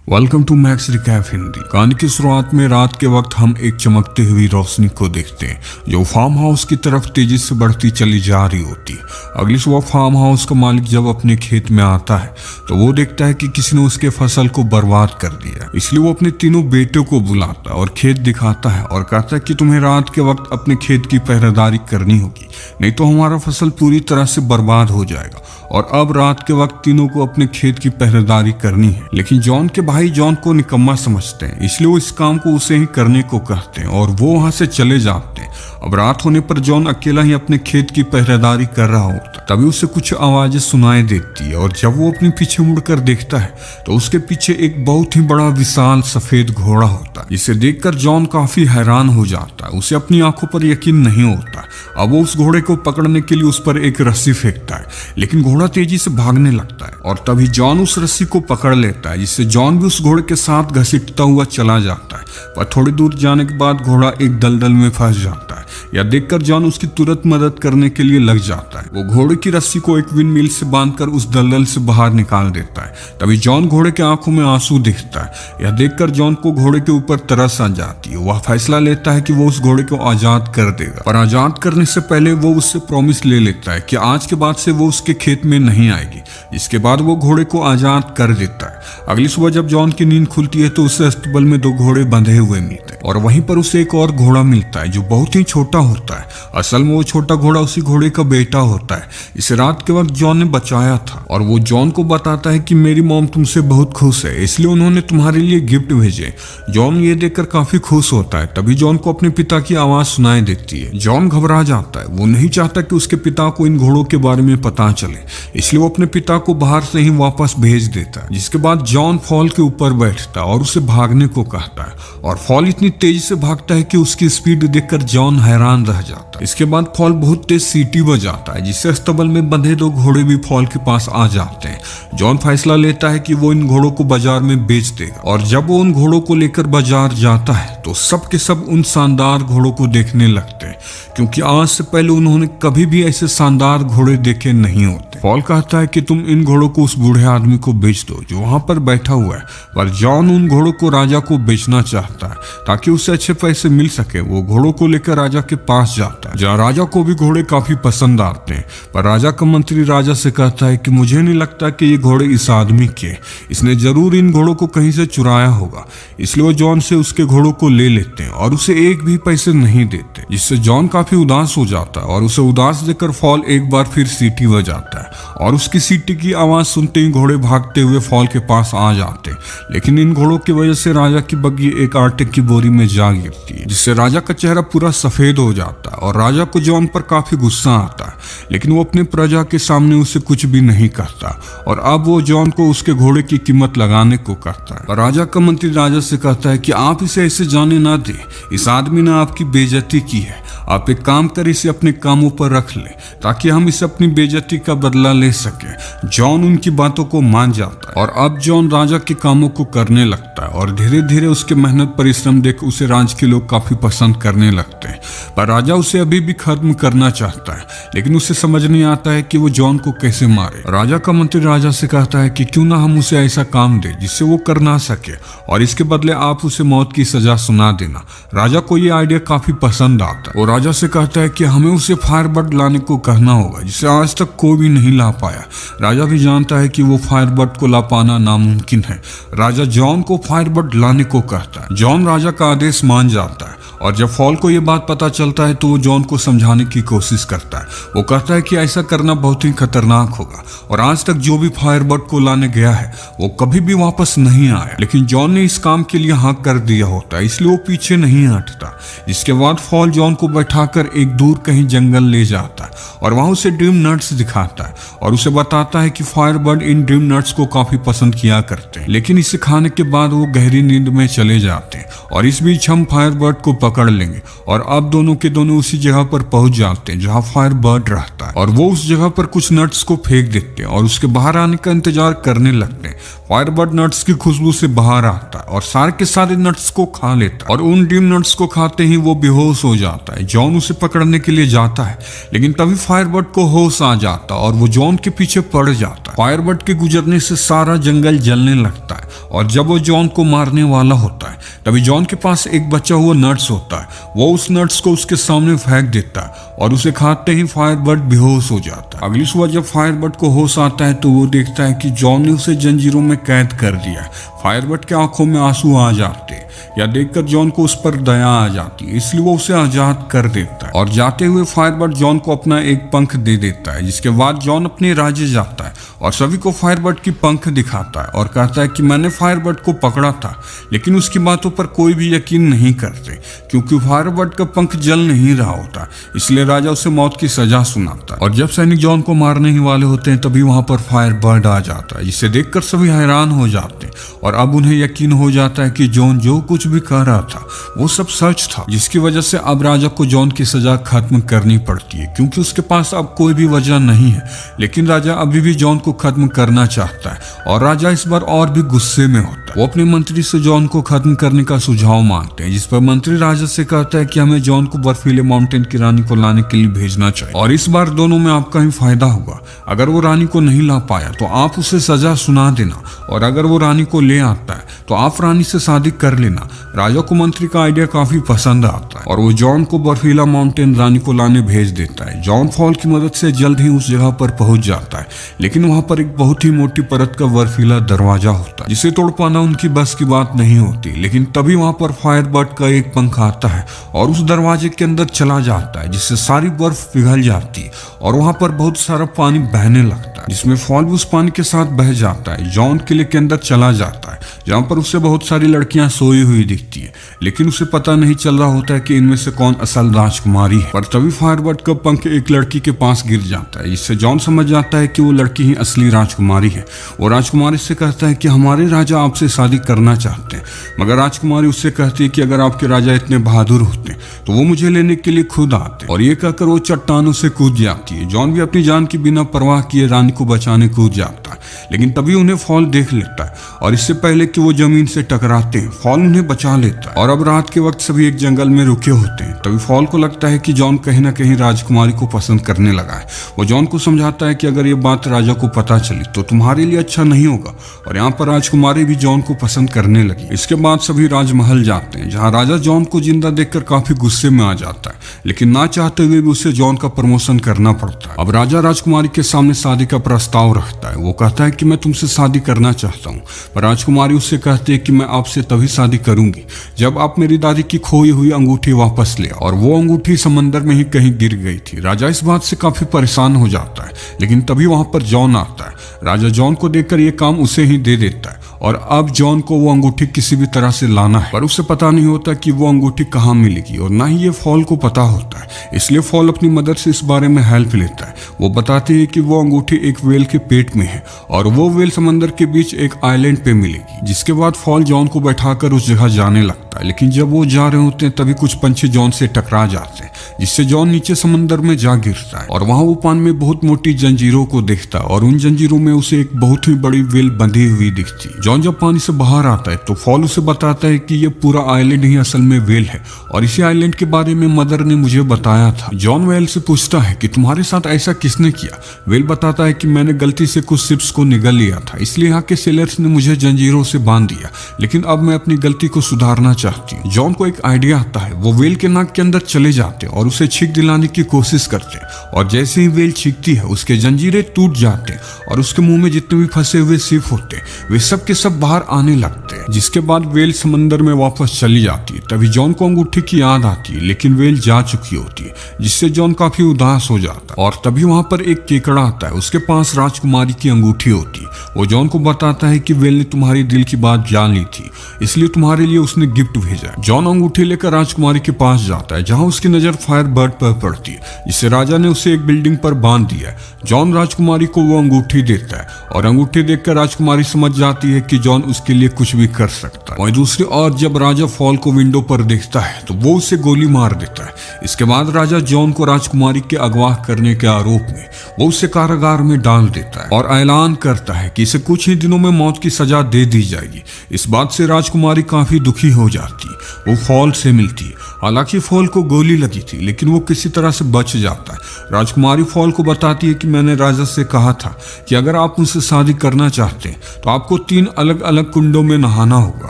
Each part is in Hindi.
Welcome to Max recap Hindi. कहानी की शुरुआत में रात के वक्त हम एक चमकती हुई रोशनी को देखते हैं जो फार्म हाउस की तरफ तेजी से बढ़ती चली जा रही होती है। अगली सुबह फार्म हाउस का मालिक जब अपने खेत में आता है तो वो देखता है कि किसी ने उसके फसल को बर्बाद कर दिया। इसलिए वो अपने तीनों बेटों को बुलाता है और खेत दिखाता है और कहता है कि तुम्हें रात के वक्त अपने खेत की पहरेदारी करनी होगी, नहीं तो हमारा फसल पूरी तरह से बर्बाद हो जाएगा। और अब रात के वक्त तीनों को अपने खेत की पहरेदारी करनी है, लेकिन जॉन के भाई जॉन को निकम्मा समझते हैं, इसलिए वो इस काम को उसे ही करने को कहते हैं और वो वहां से चले जाते हैं। अब रात होने पर जॉन अकेला ही अपने खेत की पहरेदारी कर रहा होता है। तभी उसे कुछ आवाजें सुनाई देती है और जब वो अपने पीछे मुड़कर देखता है तो उसके पीछे एक बहुत ही बड़ा विशाल सफेद घोड़ा होता है, जिसे देखकर जॉन काफी हैरान हो जाता है। उसे अपनी आंखों पर यकीन नहीं होता। अब वो उस घोड़े को पकड़ने के लिए उस पर एक रस्सी फेंकता है, लेकिन घोड़ा तेजी से भागने लगता है और तभी जॉन उस रस्सी को पकड़ लेता है, जिससे जॉन भी उस घोड़े के साथ घसीटता हुआ चला जाता है। पर थोड़ी दूर जाने के बाद घोड़ा एक दलदल में फंस जाता है। यह देखकर जॉन उसकी तुरंत मदद करने के लिए लग जाता है। वो घोड़े की रस्सी को एक विंड मिल से बांधकर उस दलदल से बाहर निकाल देता है। तभी जॉन घोड़े के आंखों में आंसू देखता है। यह देखकर जॉन को घोड़े के ऊपर तरस आ जाती है। वह फैसला लेता है कि वो उस घोड़े को आजाद कर देगा, पर आजाद करने से पहले वो उससे प्रॉमिस ले लेता है कि आज के बाद से वो उसके खेत में नहीं आएगी। इसके बाद वो घोड़े को आजाद कर देता है। अगली सुबह जब जॉन की नींद खुलती है तो उसे अस्तबल में 2 घोड़े बंधे हुए मिलते हैं और वहीं पर उसे एक और घोड़ा मिलता है जो बहुत ही छोटा होता है। असल में वो छोटा घोड़ा उसी घोड़े का बेटा होता है। इसे रात के वक्त जॉन ने बचाया था और वो जॉन को बताता है कि मेरी मॉम तुमसे बहुत खुश है, इसलिए उन्होंने तुम्हारे लिए गिफ्ट भेजे। जॉन ये देखकर काफी खुश होता है। तभी जॉन को अपने पिता की आवाज सुनाई देती है। जॉन घबरा जाता है। वो नहीं चाहता कि उसके पिता को इन घोड़ों के बारे में पता चले, इसलिए वो अपने पिता को बाहर से ही वापस भेज देता है। जिसके बाद जॉन फॉल के ऊपर बैठता है और उसे भागने को कहता है और फॉल इतनी तेजी से भागता है कि उसकी स्पीड देखकर जॉन हैरान रह जाता है। इसके बाद फॉल बहुत तेज सीटी बजाता है, जिससे अस्तबल में बंधे 2 घोड़े भी फॉल के पास आ जाते हैं। जॉन फैसला लेता है कि वो इन घोड़ों को बाजार में बेच देगा और जब वो उन घोड़ों को लेकर बाजार जाता है तो सब के सब उन शानदार घोड़ों को देखने लगते हैं, क्योंकि आज से पहले उन्होंने कभी भी ऐसे शानदार घोड़े देखे नहीं होते। फॉल कहता है कि तुम इन घोड़ों को उस बूढ़े आदमी को बेच दो जो वहां पर बैठा हुआ है, पर जॉन उन घोड़ों को राजा को बेचना चाहता है ताकि उसे अच्छे पैसे मिल सके। वो घोड़ों को लेकर राजा के पास जाता है, जहाँ राजा को भी घोड़े काफी पसंद आते हैं। पर राजा का मंत्री राजा से कहता है कि मुझे नहीं लगता कि ये घोड़े इस आदमी के, इसने जरूर इन घोड़ों को कहीं से चुराया होगा। इसलिए वो जॉन से उसके घोड़ों को ले लेते हैं और उसे एक भी पैसे नहीं देते, जिससे जॉन काफी उदास हो जाता है और उसे उदास देखकर फॉल एक बार फिर सीटी बजाता है और उसकी सीटी की आवाज सुनते ही घोड़े भागते हुए फॉल के पास आ जाते हैं। लेकिन इन घोड़ों की वजह से राजा की बग्गी एक आटे की बोरी में जा गिरती है, जिससे राजा का चेहरा पूरा सफेद हो जाता है और राजा को जॉन पर काफी गुस्सा आता है, लेकिन वो अपने प्रजा के सामने उसे कुछ भी नहीं कहता और अब वो जॉन को उसके घोड़े की कीमत लगाने को कहता है। राजा का मंत्री राजा से कहता है कि आप इसे ऐसे जाने ना दे, इस आदमी ने आपकी बेइज्जती की है। आप एक काम कर इसे अपने कामों पर रख ले ताकि हम इसे अपनी बेइज्जती का बदला ले सके। जॉन उनकी बातों को मान जाता है और अब जॉन राजा के कामों को करने लगता है और धीरे धीरे उसके मेहनत परिश्रम देख उसे राज्य के लोग काफी पसंद करने लगते हैं। पर राजा उसे अभी भी खत्म करना चाहता है, लेकिन उसे समझ नहीं आता है कि वो जॉन को कैसे मारे। राजा का मंत्री राजा से कहता है कि क्यों ना हम उसे ऐसा काम दे जिससे वो कर ना सके और इसके बदले आप उसे मौत की सजा सुना देना। राजा को ये आइडिया काफी पसंद आता है। वो राजा से कहता है कि हमें उसे फायरबर्ड लाने को कहना होगा, जिसे आज तक कोई भी नहीं ला पाया। राजा भी जानता है कि वो फायरबर्ड को ला पाना नामुमकिन है। राजा जॉन को फायरबर्ड लाने को कहता है। जॉन राजा का आदेश मान जाता है और जब फॉल को ये बात पता चलता है तो वो जॉन को समझाने की कोशिश करता है। वो कहता है कि ऐसा करना बहुत ही खतरनाक होगा और आज तक जो भी फायरबर्ड को लाने गया है वो कभी भी वापस नहीं आया, लेकिन जॉन ने इस काम के लिए हाँ कर दिया होता है, इसलिए वो पीछे नहीं हटता। इसके बाद फॉल जॉन को बैठाकर एक दूर कहीं जंगल ले जाता है और वहां उसे ड्रीम नट्स दिखाता है और उसे बताता है कि फायरबर्ड इन ड्रीम नट्स को काफी पसंद किया करते हैं, लेकिन इसे खाने के बाद वो गहरी नींद में चले जाते हैं और इस बीच हम फायरबर्ड को पकड़ लेंगे। और अब दोनों के दोनों उसी जगह पर पहुंच जाते हैं जहां फायरबर्ड रहता है और वो उस जगह पर कुछ नट्स को फेंक देते हैं और उसके बाहर आने का इंतजार करने लगते हैं। फायरबर्ड नट्स की खुशबू से बाहर आता है और सारे के सारे नट्स को खा लेता है और उन ड्रीम नट्स को खाते ही वो बेहोश हो जाता है। जॉन उसे पकड़ने के लिए जाता है, लेकिन तभी फायरबर्ड को होश आ जाता है और वो जॉन के पीछे पड़ जाता है। फायरबर्ड के गुजरने से सारा जंगल जलने लगता है और जब वो जॉन को मारने वाला होता है तभी जॉन के पास एक बचा हुआ नट्स होता है। वो उस नट्स को उसके सामने फेंक देता है और उसे खाते ही फायरबर्ड बेहोश हो जाता है। अगली सुबह जब फायरबर्ड को होश आता है तो वो देखता है कि जॉन ने उसे जंजीरों में कैद कर दिया है। फायरबर्ड के आंखों में आंसू आ जाते हैं। या देखकर जॉन को उस पर दया आ जाती है, इसलिए वो उसे आजाद कर देता है और जाते हुए फायरबर्ड जॉन को अपना एक पंख दे देता है। जिसके बाद जॉन अपने राज्य जाता है और सभी को फायरबर्ड की पंख दिखाता है और कहता है कि मैंने फायरबर्ड को पकड़ा था, लेकिन उसकी बातों पर कोई भी यकीन नहीं करते क्योंकि फायरबर्ड का पंख जल नहीं रहा होता। इसलिए राजा उसे मौत की सजा सुनाता है और जब सैनिक जॉन को मारने ही वाले होते हैं तभी वहां पर फायरबर्ड आ जाता है, जिसे देखकर सभी हैरान हो जाते हैं और अब उन्हें यकीन हो जाता है कि जॉन जो कुछ भी कर रहा था वो सब सच था, जिसकी वजह से अब राजा को जॉन की सजा खत्म करनी पड़ती है क्योंकि उसके पास अब कोई भी वजह नहीं है। लेकिन राजा अभी भी जॉन को खत्म करना चाहता है और राजा इस बार और भी गुस्से में होता है। वो अपने मंत्री से जॉन को खत्म करने का सुझाव मांगते हैं, जिस पर मंत्री राजा से कहता है कि हमें जॉन को बर्फीले माउंटेन की रानी को लाने के लिए भेजना चाहिए और इस बार दोनों में आपका ही फायदा होगा। अगर वो रानी को नहीं ला पाया तो आप उसे सजा सुना देना और अगर वो रानी को ले आता है तो आप रानी से शादी कर लेना। राजा को मंत्री का आइडिया काफी पसंद आता है और वो जॉन को बर्फीला माउंटेन रानी को लाने भेज देता है। जॉन फॉल की मदद से जल्द ही उस जगह पर पहुंच जाता है, लेकिन वहां पर एक बहुत ही मोटी परत का बर्फीला दरवाजा होता है जिसे तोड़ पाना उनकी बस की बात नहीं होती। लेकिन तभी वहां पर फायरबर्ड का एक पंख आता है और उस दरवाजे के अंदर चला जाता है, जिससे सारी बर्फ पिघल जाती है और वहां पर बहुत सारा पानी बहने लगता है, जिसमें फॉल भी उस पानी के साथ बह जाता है। जॉन किले के अंदर चला जाता है जहां पर उसे बहुत सारी लड़कियां सोई हुई दिखती है, लेकिन उसे पता नहीं चल रहा होता है कि इनमें से कौन असल राजकुमारी है। पर तभी फायरबर्ड का पंख एक लड़की के पास गिर जाता है, जिससे जॉन समझ जाता है कि वो लड़की ही असली राजकुमारी है। वो राजकुमारी से कहता है कि हमारे राजा आपसे शादी करना चाहते हैं, मगर राजकुमारी उससे कहती है कि अगर आपके राजा इतने बहादुर होते तो वो मुझे लेने के लिए खुद आते। और ये कहकर वो चट्टानों से कूद जाती है। जॉन भी अपनी जान की बिना परवाह किए रानी को बचाने कूद जाता है, लेकिन तभी उन्हें फॉल देख लेता है और इससे पहले कि वो जमीन से टकराते हैं फॉल उन्हें बचा लेता है। और अब रात के वक्त सभी एक जंगल में रुके होते हैं। तभी फॉल को लगता है कि जॉन कहीं ना कहीं राजकुमारी को पसंद करने लगा है। वो जॉन को समझाता है कि अगर ये बात राजा को पता चली तो तुम्हारे लिए अच्छा नहीं होगा। और यहाँ पर राजकुमारी भी जॉन को पसंद करने लगी। इसके बाद सभी राजमहल जाते हैं, जहाँ राजा जॉन को जिंदा देखकर काफी गुस्से में आ जाता है, लेकिन ना चाहते हुए भी उसे जॉन का प्रमोशन करना पड़ता है। अब राजा राजकुमारी के सामने शादी का प्रस्ताव रखता है। वो कहता है कि मैं तुमसे शादी करना चाहता हूँ, पर राजकुमारी उससे कहती है कि मैं आपसे तभी शादी करूंगी जब आप मेरी दादी की खोई हुई अंगूठी वापस ले। और वो अंगूठी समंदर में ही कहीं गिर गई थी। राजा इस बात से काफी परेशान हो जाता है, लेकिन तभी वहां पर जॉन आता है। राजा जॉन को देखकर ये काम उसे ही दे देता है और अब जॉन को वो अंगूठी किसी भी तरह से लाना है, पर उसे पता नहीं होता कि वो अंगूठी कहाँ मिलेगी और ना ही ये फॉल को पता होता है। इसलिए फॉल अपनी मदर से इस बारे में हेल्प लेता है। वो बताती है कि वो अंगूठी एक वेल के पेट में है और वो वेल समंदर के बीच एक आइलैंड पे मिलेगी। जिसके बाद फॉल जॉन को बैठाकर उस जगह जाने लगता है, लेकिन जब वो जा रहे होते हैं तभी कुछ पंछी जॉन से टकरा जाते हैं, जिससे जॉन नीचे समंदर में जा गिरता है। और वहां वो पानी में बहुत मोटी जंजीरों को देखता है और उन जंजीरों में उसे एक बहुत ही बड़ी वेल बंधी हुई दिखती है। जॉन जब पानी से बाहर आता है तो फॉल उसे बताता है कि ये पूरा आइलैंड ही असल में वेल है और इसी आइलैंड के बारे में मदर ने मुझे बताया था। जॉन वेल से पूछता है कि तुम्हारे साथ ऐसा किसने किया। वेल बताता है कि मैंने गलती से कुछ शिप्स को निगल लिया था, इसलिए यहाँ के सेलर्स ने मुझे जंजीरों से बांध दिया, लेकिन अब मैं अपनी गलती को सुधारना चाहती हूँ। जॉन को एक आइडिया आता है। वो वेल के नाक के अंदर चले जाते और उसे छींक दिलाने की कोशिश करते और जैसे ही वेल छींकती है उसके जंजीरें टूट जाते और उसके मुंह में जितने भी फंसे हुए शिप होते वे सब के सब बाहर आने लगते हैं। जिसके बाद वेल समंदर में वापस चली जाती है। तभी जॉन को अंगूठी की याद आती है, लेकिन वेल जा चुकी होती है, जिससे जॉन काफी उदास हो जाता है। और तभी वहां पर एक केकड़ा आता है। उसके पास राजकुमारी की अंगूठी होती है। वो जॉन को बताता है कि वेल ने तुम्हारी दिल की बात जान ली थी, इसलिए तुम्हारे लिए उसने गिफ्ट गिफ्ट भेजा है। जॉन अंगूठी लेकर राजकुमारी के पास जाता है, जहां उसकी नजर फायरबर्ड पर पड़ती है, जिससे राजा ने उसे एक बिल्डिंग पर बांध दिया है। जॉन राजकुमारी को वो अंगूठी देता है और अंगूठी देखकर राजकुमारी समझ जाती है कि जॉन उसके लिए कुछ भी कर सकता है। वहीं दूसरी ओर जब राजा फॉल को विंडो पर देखता है तो वो उसे गोली मार देता है। इसके बाद राजा जॉन को राजकुमारी के अगवा करने के आरोप में वो उसे कारागार में डाल देता है और ऐलान करता है कि इसे कुछ ही दिनों में मौत की सजा दे दी जाएगी। इस बात से राजकुमारी काफी दुखी हो जाती है। वो फॉल से मिलती है। हालांकि फॉल को गोली लगी थी, लेकिन वो किसी तरह से बच जाता है। राजकुमारी फॉल को बताती है कि मैंने राजा से कहा था कि अगर आप मुझसे शादी करना चाहते हैं तो आपको 3 अलग अलग कुंडों में नहाना होगा।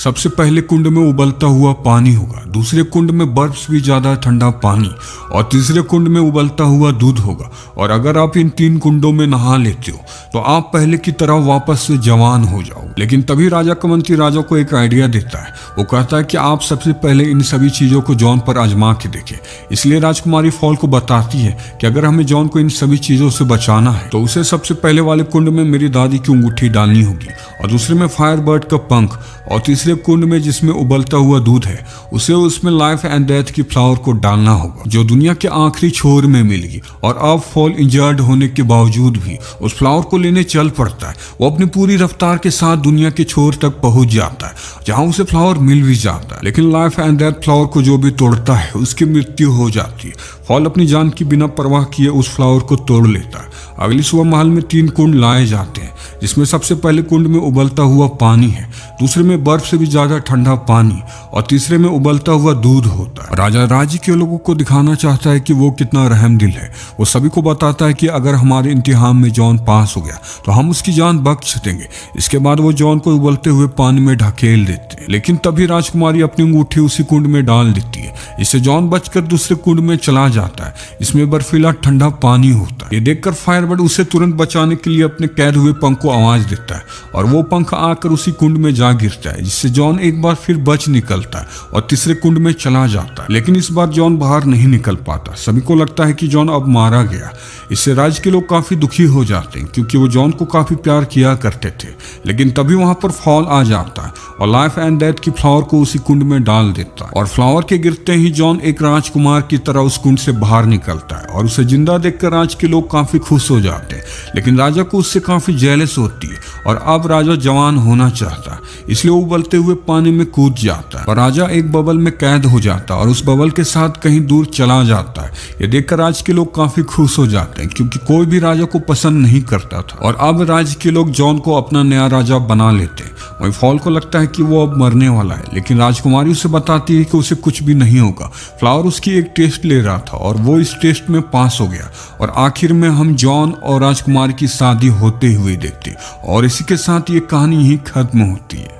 सबसे पहले कुंड में उबलता हुआ पानी होगा, दूसरे कुंड में बर्फ से भी ज्यादा ठंडा पानी और तीसरे कुंड में उबलता हुआ दूध होगा। और अगर आप इन 3 कुंडों में नहा लेते हो तो आप पहले की तरह वापस से जवान हो जाओ। लेकिन तभी राजा का मंत्री राजा को एक आइडिया देता है। वो कहता है कि आप सबसे पहले इन सभी चीजों को जॉन पर आजमा के देखें। इसलिए राजकुमारी फॉल को बताती है कि अगर हमें जॉन को इन सभी चीजों से बचाना है तो उसे सबसे पहले वाले कुंड में मेरी दादी की अंगूठी डालनी होगी, और दूसरे में फायरबर्ड का पंख, और तीसरे कुंड में जिसमें उबलता हुआ दूध है उसे उसमें लाइफ एंड डेथ की फ्लावर को डालना होगा, जो दुनिया के आखिरी छोर में मिलेगी। और अब फॉल इंजर्ड होने के बावजूद भी उस फ्लावर को लेने चल पड़ता है। वो अपनी पूरी रफ्तार के साथ दुनिया के छोर तक पहुंच जाता है, जहां उसे फ्लावर मिल भी जाता है। लेकिन लाइफ एंड डेथ फ्लावर को जो भी तोड़ता है उसकी मृत्यु हो जाती है। फॉल अपनी जान की बिना परवाह किए उस फ्लावर को तोड़ लेता है। अगली सुबह महल में 3 कुंड लाए जाते हैं, जिसमें सबसे पहले कुंड में उबलता हुआ पानी है, दूसरे में बर्फ से भी ज्यादा ठंडा पानी और तीसरे में उबलता हुआ दूध होता है। राजा राज्य के लोगों को दिखाना चाहता है कि वो कितना रहमदिल है। वो सभी को बताता है कि अगर हमारे इम्तिहान में जॉन पास हो गया तो हम उसकी जान बख्श देंगे। इसके बाद वो जॉन को उबलते हुए पानी में ढकेल देते हैं, लेकिन तभी राजकुमारी अपनी अंगूठी उसी कुंड में डाल देती है। इससे जॉन बचकर दूसरे कुंड में चला जाता है। इसमें बर्फीला ठंडा पानी होता है। ये देखकर फायरबर्ड उसे तुरंत बचाने के लिए अपने कैद हुए पंख को आवाज देता है और वो पंख आकर उसी कुंड में जा गिरता है, जिससे जॉन एक बार फिर बच निकलता है और तीसरे कुंड में चला जाता है। लेकिन इस बार जॉन बाहर नहीं निकल पाता। सभी को लगता है कि जॉन अब मारा गया। इससे राज्य के लोग काफी दुखी हो जाते हैं, क्योंकि वो जॉन को काफी प्यार किया करते थे। लेकिन तभी वहां पर फॉल आ जाता है और लाइफ एंड डेथ की फ्लावर को उसी कुंड में डाल देता है। और फ्लावर के गिरते ही जॉन एक राजकुमार की तरह उस कुंड से बाहर निकलता है और उसे जिंदा देखकर राज्य के लोग काफी खुश हो जाते हैं। लेकिन राजा को उससे काफी जेलस होती है और अब राजा जवान होना चाहता है, इसलिए वो उबलते हुए पानी में कूद जाता है और राजा एक बबल में कैद हो जाता है और उस बबल के साथ कहीं दूर चला जाता है। ये देखकर राज्य के लोग काफी खुश हो जाते हैं, क्योंकि कोई भी राजा को पसंद नहीं करता था। और अब राज्य के लोग जॉन को अपना नया राजा बना लेते हैं। वहीं फॉल को लगता है कि वो अब मरने वाला है, लेकिन राजकुमारी उसे बताती है कि उसे कुछ भी नहीं होगा। फ्लावर उसकी एक टेस्ट ले रहा था और वो इस टेस्ट में पास हो गया। और आखिर में हम जॉन और राजकुमारी की शादी होते हुए देखते और इसी के साथ ये कहानी ही खत्म होती है।